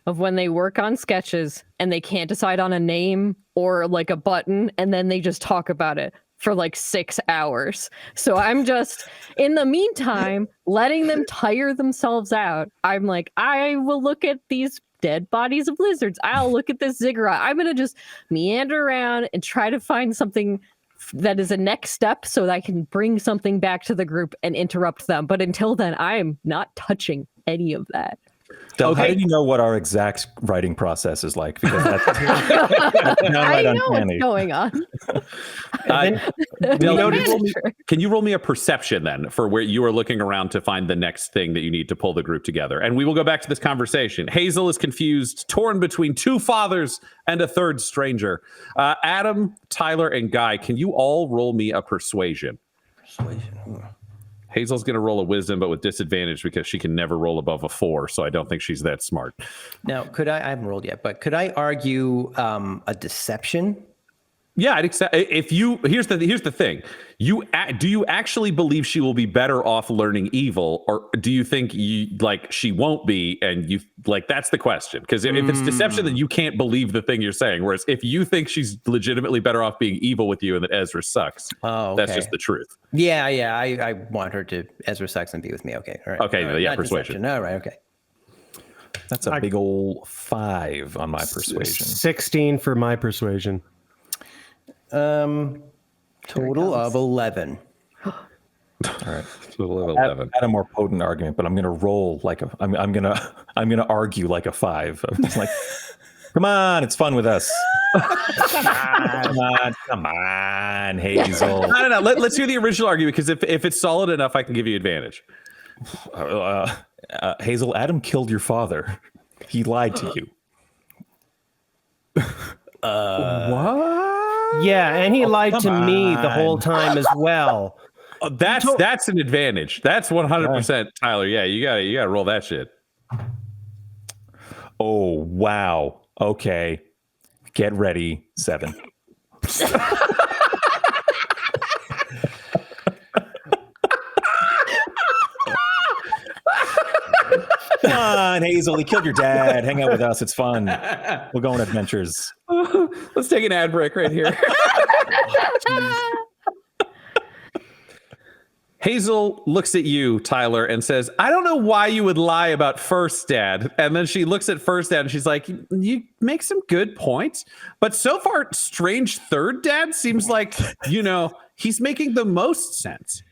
of when they work on sketches and they can't decide on a name or like a button, and then they just talk about it for like 6 hours. So I'm just, in the meantime, letting them tire themselves out. I'm like, I will look at these dead bodies of lizards. I'll look at this ziggurat. I'm going to just meander around and try to find something that is a next step so that I can bring something back to the group and interrupt them. But until then, I'm not touching any of that. Del, how did you know what our exact writing process is like? Because that's I know what's going on. Del, can you roll me a perception then for where you are looking around to find the next thing that you need to pull the group together? And we will go back to this conversation. Hazel is confused, torn between 2 fathers and a 3rd stranger. Adam, Tyler, and Guy, can you all roll me a persuasion? Hazel's going to roll a wisdom, but with disadvantage because she can never roll above a 4, so I don't think she's that smart. Now, I haven't rolled yet, but could I argue a deception? Yeah, I'd accept. If you here's the thing, do you actually believe she will be better off learning evil, or do you think she won't be, and you like that's the question? Because if it's deception, then you can't believe the thing you're saying. Whereas if you think she's legitimately better off being evil with you, and that Ezra sucks, that's just the truth. Yeah. I want her to Ezra sucks and be with me. Okay, all right. Okay, all right. yeah, persuasion. All right, okay. That's a big old 5 on my persuasion. 16 for my persuasion. Total of 11. All right, total of 11. Had a more potent argument, but I'm gonna roll like I'm gonna argue like a 5. I'm just like, come on, it's fun with us. come on, Hazel. No. Let's hear the original argument, because if it's solid enough, I can give you advantage. Hazel, Adam killed your father. He lied to you. What? Yeah, and he lied to me the whole time as well. That's an advantage. That's 100% Tyler. Yeah, you gotta roll that shit. Oh wow. Okay. Get ready. 7. Come on, Hazel. He killed your dad. Hang out with us. It's fun. We'll go on adventures. Let's take an ad break right here. Hazel looks at you, Tyler, and says, I don't know why you would lie about first dad. And then she looks at first dad and she's like, you make some good points. But so far, strange third dad seems like, he's making the most sense.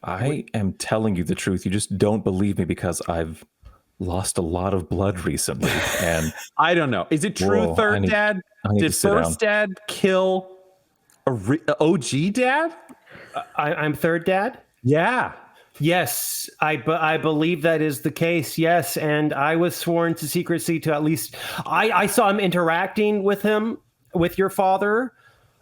I am telling you the truth. You just don't believe me because I've lost a lot of blood recently. And I don't know. Is it true, third dad? Did first dad kill OG dad? I'm third dad? Yeah. Yes, I believe that is the case. Yes, and I was sworn to secrecy to at least I saw him interacting with your father.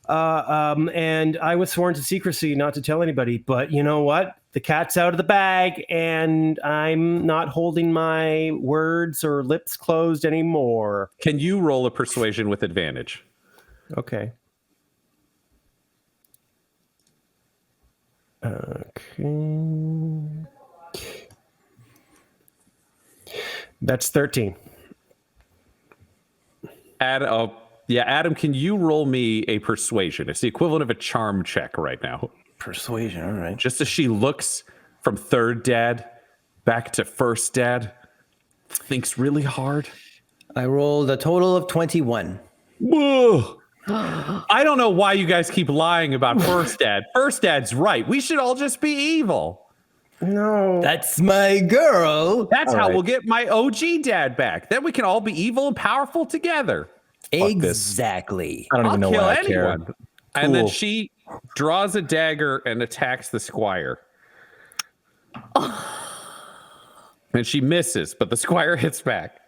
And I was sworn to secrecy not to tell anybody, but you know what? The cat's out of the bag and I'm not holding my words or lips closed anymore. Can you roll a persuasion with advantage? Okay. Okay. That's 13. Adam, can you roll me a persuasion? It's the equivalent of a charm check right now. Persuasion, all right. Just as she looks from third dad back to first dad, thinks really hard. I rolled a total of 21. Whoa. I don't know why you guys keep lying about first dad. First dad's right. We should all just be evil. No. That's my girl. That's all how we'll get my OG dad back. Then we can all be evil and powerful together. Exactly. I don't even know why I care. And then she draws a dagger and attacks the squire. And she misses, but the squire hits back.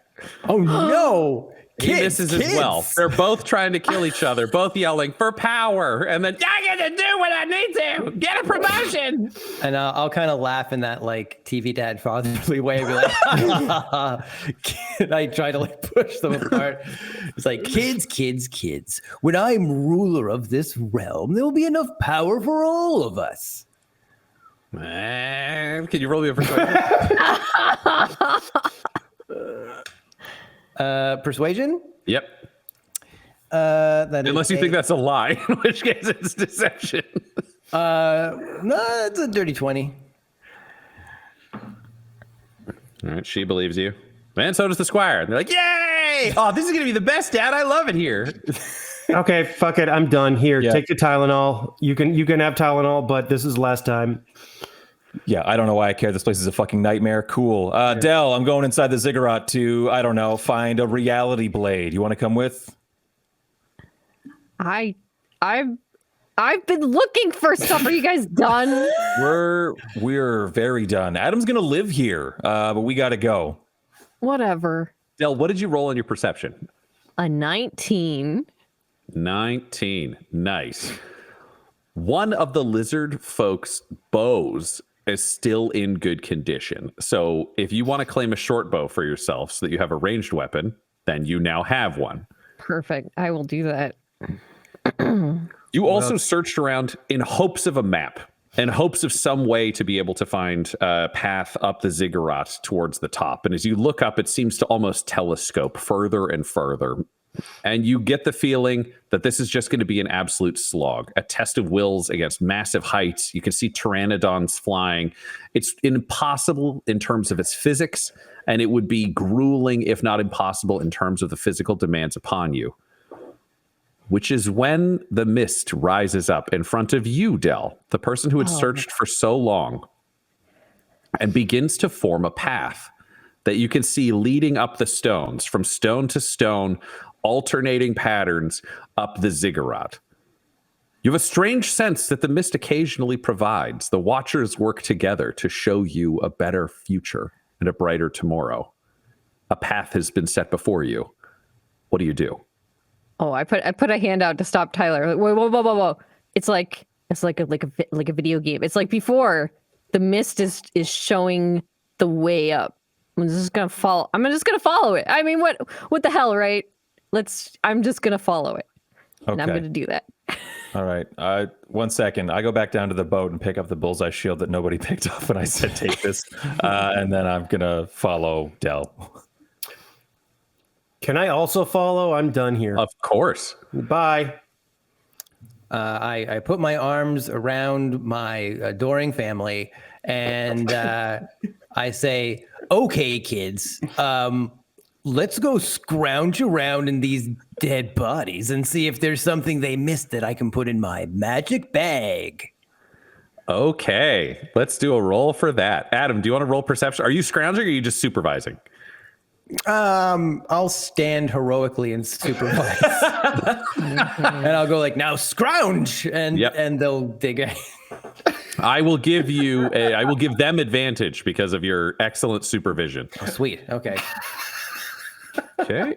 Oh no! He misses as well. They're both trying to kill each other, both yelling for power, and then I get to do what I need to. Get a promotion. And I'll kind of laugh in that like TV dad fatherly way, and be like, and I try to like push them apart. It's like kids. When I'm ruler of this realm, there will be enough power for all of us. can you roll me a persuasion? Persuasion? Yep. Unless you think that's a lie, in which case it's deception. No, it's a dirty 20. All right, she believes you. And so does the squire. And they're like, yay! Oh, this is going to be the best, Dad. I love it here. Okay, fuck it. I'm done. Here, take the Tylenol. You can have Tylenol, but this is the last time. Yeah, I don't know why I care. This place is a fucking nightmare. Cool. Del, I'm going inside the ziggurat to, I don't know, find a reality blade. You want to come with? I've been looking for stuff. Are you guys done? We're very done. Adam's gonna live here, but we gotta go. Whatever. Del, what did you roll on your perception? A 19. 19. Nice. One of the lizard folks' bows is still in good condition. So if you want to claim a short bow for yourself so that you have a ranged weapon, then you now have one. Perfect. I will do that. You also searched around in hopes of a map, in hopes of some way to be able to find a path up the ziggurat towards the top. And as you look up, it seems to almost telescope further and further. And you get the feeling that this is just going to be an absolute slog, a test of wills against massive heights. You can see Pteranodons flying. It's impossible in terms of its physics, and it would be grueling, if not impossible, in terms of the physical demands upon you. Which is when the mist rises up in front of you, Del, the person who had searched for so long, and begins to form a path that you can see leading up the stones, from stone to stone, alternating patterns up the ziggurat. You have a strange sense that the mist occasionally provides. The Watchers work together to show you a better future and a brighter tomorrow. A path has been set before you. What do you do? Oh, I put a hand out to stop Tyler. Like, whoa. It's like a video game. It's like before the mist is showing the way up. I'm just gonna follow it. I mean, what the hell, right? I'm just gonna follow it. Okay. And I'm gonna do that. All right. 1 second. I go back down to the boat and pick up the bullseye shield that nobody picked up, and I said, take this. And then I'm gonna follow Del. Can I also follow? I'm done here. Of course. Bye. I put my arms around my adoring family and I say, okay, kids, let's go scrounge around in these dead bodies and see if there's something they missed that I can put in my magic bag. Okay, let's do a roll for that. Adam, do you want to roll perception? Are you scrounging or are you just supervising? I'll stand heroically and supervise. And I'll go like, now scrounge, and they'll dig in. I will give them advantage because of your excellent supervision. Oh, sweet. Okay. Okay.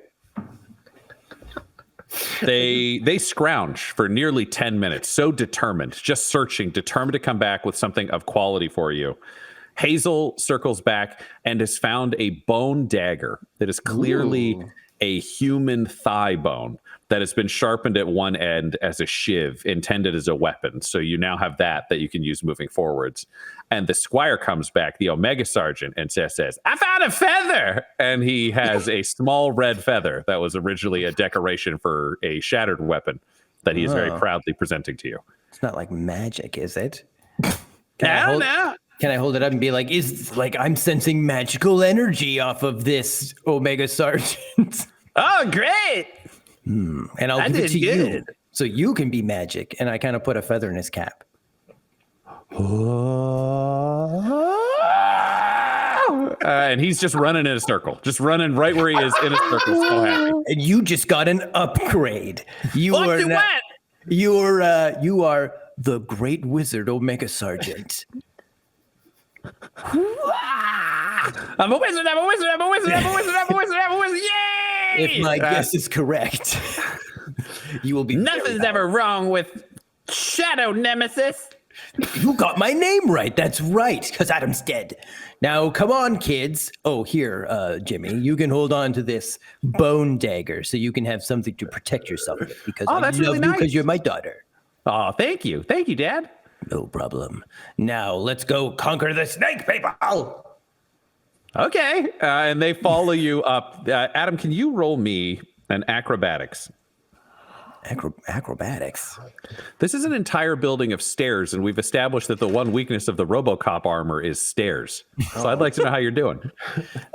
They scrounge for nearly 10 minutes, so determined, just searching, determined to come back with something of quality for you. Hazel circles back and has found a bone dagger that is clearly a human thigh bone that has been sharpened at one end as a shiv intended as a weapon. So you now have that you can use moving forwards. And the squire comes back, the Omega Sergeant, and says, I found a feather. And he has a small red feather that was originally a decoration for a shattered weapon that he is very proudly presenting to you. It's not like magic, is it? Can I hold it up and be like, I'm sensing magical energy off of this Omega Sergeant. Oh, great. And I'll give it to you so you can be magic. And I kind of put a feather in his cap. And he's just running in a circle, just running right where he is in a circle. So happy. And you just got an upgrade. You are the Great Wizard Omega Sergeant. I'm a wizard, I'm a wizard, I'm a wizard, I'm a wizard, I'm a wizard, I'm a wizard, yay! If my guess is correct, you will be. Nothing's ever wrong with Shadow Nemesis. You got my name right. That's right, because Adam's dead. Now, come on, kids. Oh, here, Jimmy, you can hold on to this bone dagger so you can have something to protect yourself with, because I that's love really you nice. because you're my daughter. Oh, thank you. Thank you, Dad. No problem. Now, let's go conquer the snake people. Okay. And they follow you up. Adam, can you roll me an acrobatics? Acrobatics. This is an entire building of stairs, and we've established that the one weakness of the RoboCop armor is stairs. So I'd like to know how you're doing.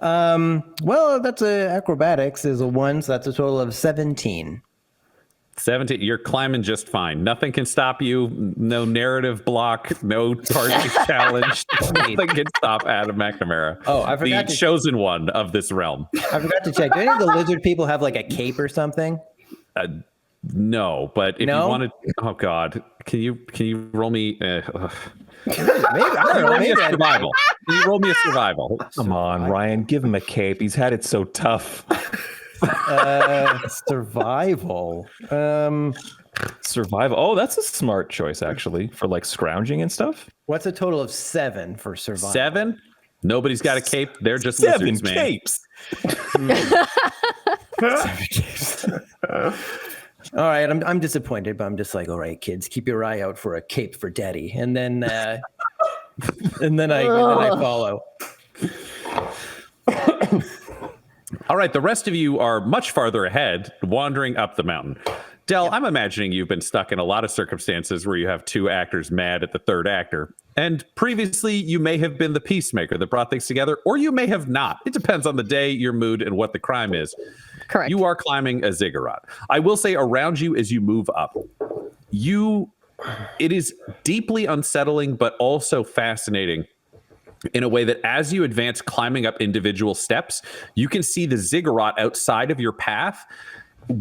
Well, that's acrobatics is a 1, so that's a total of 17. 17. You're climbing just fine. Nothing can stop you. No narrative block. No target challenge. Nothing can stop Adam McNamara. Oh, I forgot the chosen one of this realm. I forgot to check. Do any of the lizard people have like a cape or something? No, but if you wanted, oh god, can you roll me? Maybe I don't know. Roll me a Maybe survival. Can you roll me a survival? Come on, Ryan, give him a cape. He's had it so tough. survival. Survival. Oh, that's a smart choice, actually, for like scrounging and stuff. What's a total of 7 for survival? 7? Nobody's got a cape. They're just 7 lizards, man. capes. 7 capes. All right, I'm disappointed, but I'm just like, all right, kids, keep your eye out for a cape for daddy, and then I follow. All right, the rest of you are much farther ahead, wandering up the mountain. Del, I'm imagining you've been stuck in a lot of circumstances where you have 2 actors mad at the 3rd actor. And previously, you may have been the peacemaker that brought things together, or you may have not. It depends on the day, your mood, and what the crime is. Correct. You are climbing a ziggurat. I will say around you as you move up, it is deeply unsettling, but also fascinating in a way that as you advance climbing up individual steps, you can see the ziggurat outside of your path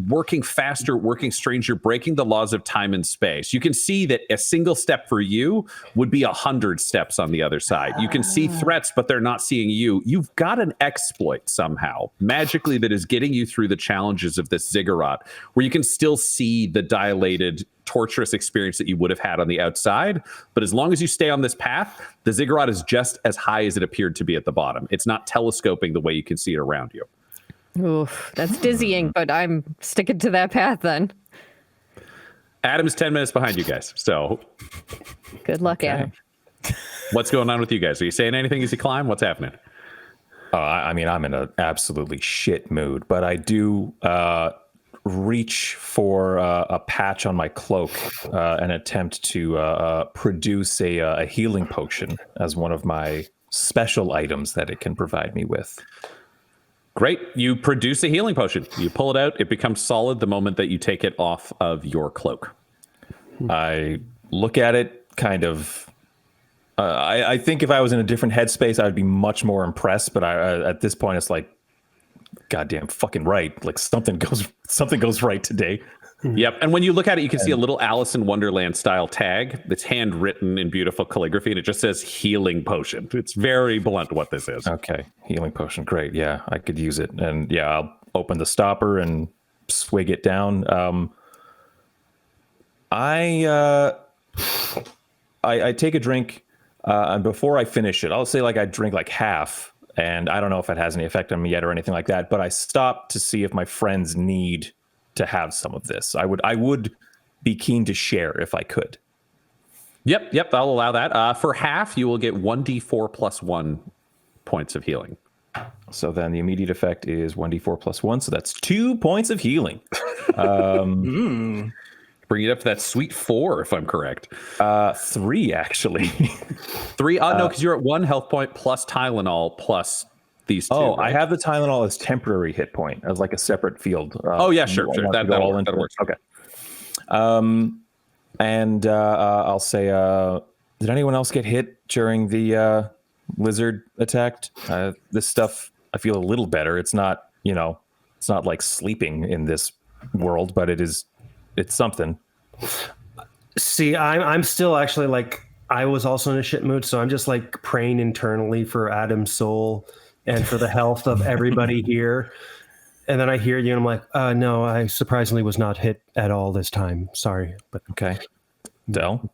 working faster, working stranger, breaking the laws of time and space. You can see that a single step for you would be 100 steps on the other side. You can see threats, but they're not seeing you. You've got an exploit somehow, magically, that is getting you through the challenges of this ziggurat, where you can still see the dilated, torturous experience that you would have had on the outside. But as long as you stay on this path, the ziggurat is just as high as it appeared to be at the bottom. It's not telescoping the way you can see it around you. Oof, that's dizzying, but I'm sticking to that path then. Adam's 10 minutes behind you guys, so Good luck, Adam. what's going on with you guys? Are you saying anything as you climb? What's happening? I mean, I'm in an absolutely shit mood, but I do reach for a patch on my cloak and attempt to produce a healing potion as one of my special items that it can provide me with. Great. You produce a healing potion. You pull it out. It becomes solid the moment that you take it off of your cloak. I look at it kind of. I think if I was in a different headspace, I'd be much more impressed. But at this point, it's like, goddamn fucking right. Like something goes right today. Yep. And when you look at it, you can see a little Alice in Wonderland style tag that's handwritten in beautiful calligraphy, and it just says healing potion. It's very blunt what this is. Okay. Healing potion. Great. Yeah, I could use it. And yeah, I'll open the stopper and swig it down. I take a drink, and before I finish it, I'll say like I drink like half, and I don't know if it has any effect on me yet or anything like that, but I stop to see if my friends need to have some of this. I would be keen to share if I could. Yep, I'll allow that. For half, you will get 1d4 plus 1 points of healing. So then the immediate effect is 1d4 plus 1, so that's 2 points of healing. Bring it up to that sweet 4, if I'm correct. 3, actually. 3? No, because you're at 1 health point plus Tylenol plus these 2. Oh, right? I have the Tylenol as temporary hit point, as like a separate field. Oh, yeah, sure. That'll work. Okay. And I'll say, did anyone else get hit during the lizard attack? This stuff, I feel a little better. It's not, it's not like sleeping in this world, but it's something. See, I'm still actually like, I was also in a shit mood, so I'm just like praying internally for Adam's soul and for the health of everybody here. And then I hear you and I'm like, no, I surprisingly was not hit at all this time. Sorry. But Okay. Del?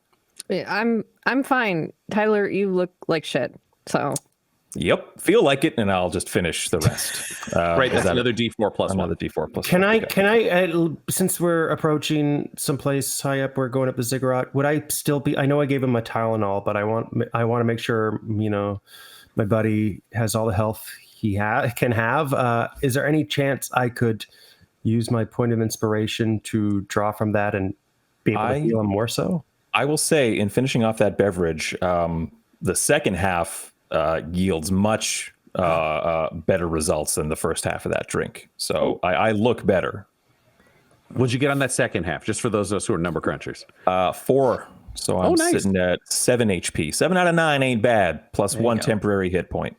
Yeah, I'm fine. Tyler, you look like shit. So Yep. Feel like it, and I'll just finish the rest. Right, that's another D4 plus another one. D4 plus Can one. I, since we're approaching someplace high up, we're going up the ziggurat, would I still be, I know I gave him a Tylenol, but I want to make sure, my buddy has all the health he can have. Is there any chance I could use my point of inspiration to draw from that and be able to heal him more so? I will say, in finishing off that beverage, the second half yields much better results than the first half of that drink. So I look better. What'd you get on that second half? Just for those of us who are number crunchers. 4. So I'm nice. sitting at 7 HP. 7 out of 9 ain't bad. Plus 1 temporary hit point.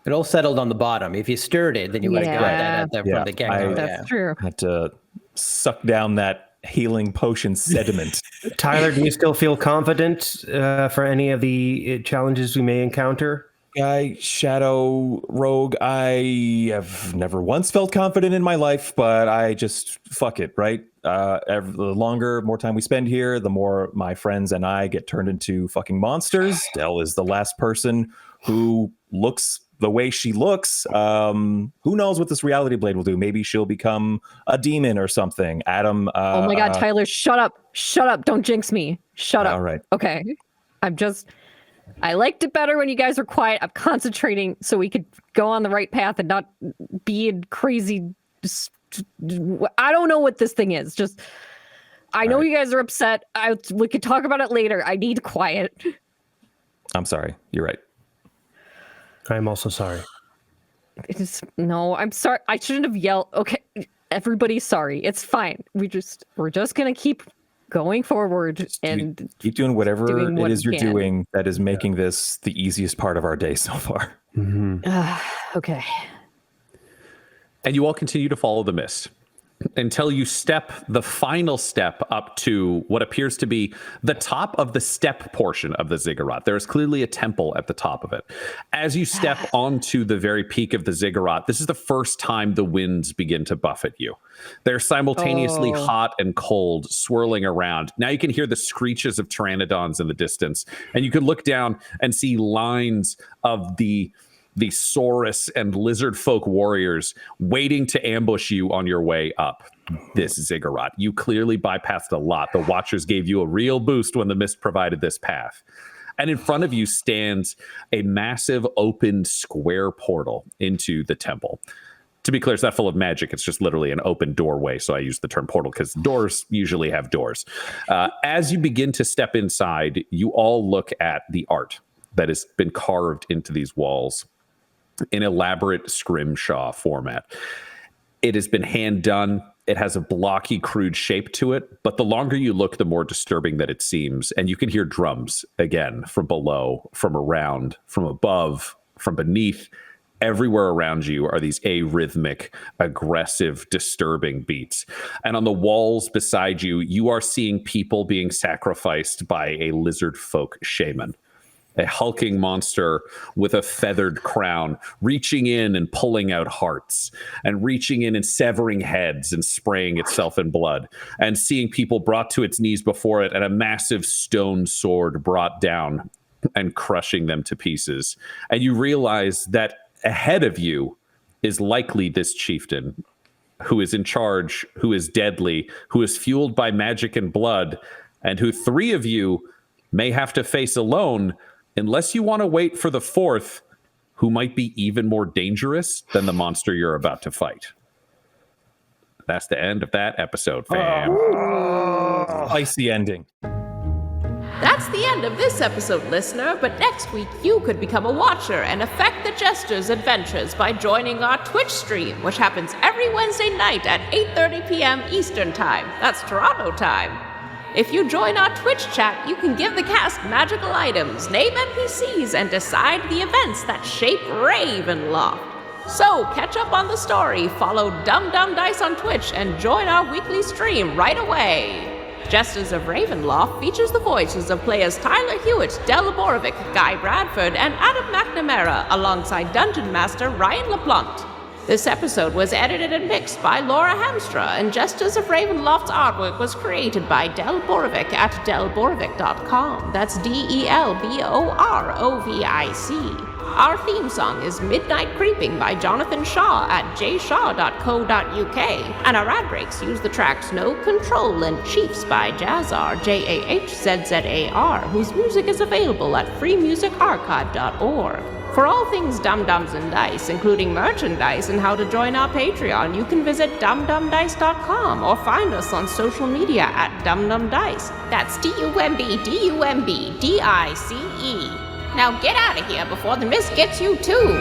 It all settled on the bottom. If you stirred it, then you would have got that from the get-go. that's true. Had to suck down that healing potion sediment. Tyler, do you still feel confident for any of the challenges we may encounter? Shadow Rogue, I have never once felt confident in my life, but I just fuck it, right? The more time we spend here, the more my friends and I get turned into fucking monsters. Del is the last person who looks the way she looks. Who knows what this reality blade will do? Maybe she'll become a demon or something. Adam. Oh my God, Tyler, shut up. Shut up. Don't jinx me. Shut up. All right. Okay. I liked it better when you guys were quiet. I'm concentrating so we could go on the right path and not be in crazy. I don't know what this thing is. I know you guys are upset. We could talk about it later. I need quiet. I'm sorry. You're right. I'm also sorry. No, I'm sorry. I shouldn't have yelled. Okay, everybody's sorry. It's fine. We're just gonna keep going forward and keep doing whatever what it is you're can. doing that is making this the easiest part of our day so far. Okay. And you all continue to follow the mist until you step the final step up to what appears to be the top of the step portion of the ziggurat. There is clearly a temple at the top of it. As you step onto the very peak of the ziggurat, this is the first time the winds begin to buffet you. They're simultaneously hot and cold, swirling around. Now you can hear the screeches of Pteranodons in the distance, and you can look down and see lines of the Saurus and Lizardfolk warriors waiting to ambush you on your way up this ziggurat. You clearly bypassed a lot. The Watchers gave you a real boost when the mist provided this path. And in front of you stands a massive open square portal into the temple. To be clear, it's not full of magic. It's just literally an open doorway. So I use the term portal because doors usually have doors. As you begin to step inside, you all look at the art that has been carved into these walls in elaborate scrimshaw format. It has been hand done. It has a blocky, crude shape to it, but the longer you look, the more disturbing that it seems. And you can hear drums again from below, from around, from above, from beneath. Everywhere around you are these arrhythmic, aggressive, disturbing beats. And on the walls beside you, you are seeing people being sacrificed by a Lizardfolk shaman. A hulking monster with a feathered crown, reaching in and pulling out hearts, and reaching in and severing heads and spraying itself in blood, and seeing people brought to its knees before it, and a massive stone sword brought down and crushing them to pieces. And you realize that ahead of you is likely this chieftain who is in charge, who is deadly, who is fueled by magic and blood, and who 3 of you may have to face alone, unless you want to wait for the 4th, who might be even more dangerous than the monster you're about to fight. That's the end of that episode, fam. Spicy ending. That's the end of this episode, listener, but next week you could become a watcher and affect the Jesters' adventures by joining our Twitch stream, which happens every Wednesday night at 8:30 p.m. Eastern Time. That's Toronto time. If you join our Twitch chat, you can give the cast magical items, name NPCs, and decide the events that shape Ravenloft. So, catch up on the story, follow Dum Dum Dice on Twitch, and join our weekly stream right away. Jesters of Ravenloft features the voices of players Tyler Hewitt, Borovic, Guy Bradford, and Adam McNamara, alongside Dungeon Master Ryan LaPlante. This episode was edited and mixed by Laura Hamstra, and Jesters of Ravenloft's artwork was created by Borovic at delborovic.com. That's DELBOROVIC. Our theme song is Midnight Creeping by Jonathan Shaw at jshaw.co.uk, and our ad breaks use the tracks No Control and Chiefs by Jazzar, JAHZZAR, whose music is available at freemusicarchive.org. For all things Dum-Dums and Dice, including merchandise and how to join our Patreon, you can visit dumdumdice.com or find us on social media at dumdumdice. That's DUMBDUMBDICE. Now get out of here before the mist gets you too.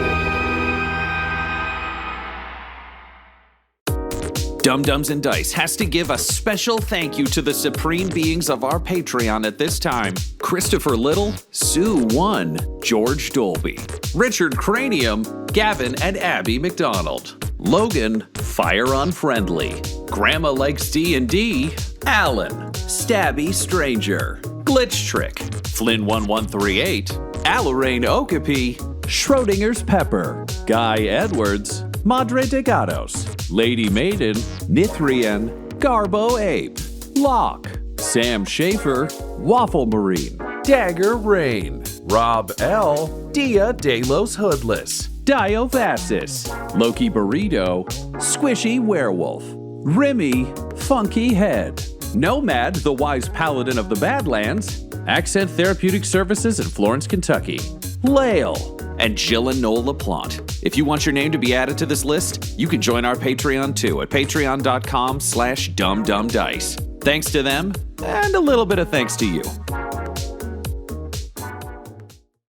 Dum-Dums and Dice has to give a special thank you to the supreme beings of our Patreon at this time: Christopher Little, Sue One, George Dolby, Richard Cranium, Gavin and Abby McDonald, Logan, Fire Unfriendly, Grandma Likes D&D, Alan, Stabby Stranger, Glitch Trick, Flynn1138, Alarain Okapi, Schrodinger's Pepper, Guy Edwards, Madre de Gatos, Lady Maiden, Nithrian, Garbo Ape, Locke, Sam Schaefer, Waffle Marine, Dagger Rain, Rob L, Dia De Los Hoodless, Diophasis, Loki Burrito, Squishy Werewolf, Remy, Funky Head, Nomad, the Wise Paladin of the Badlands, Accent Therapeutic Services in Florence, Kentucky, Lael, and Jill and Noel LaPlante. If you want your name to be added to this list, you can join our Patreon too at patreon.com/dumdumdice. Thanks to them, and a little bit of thanks to you.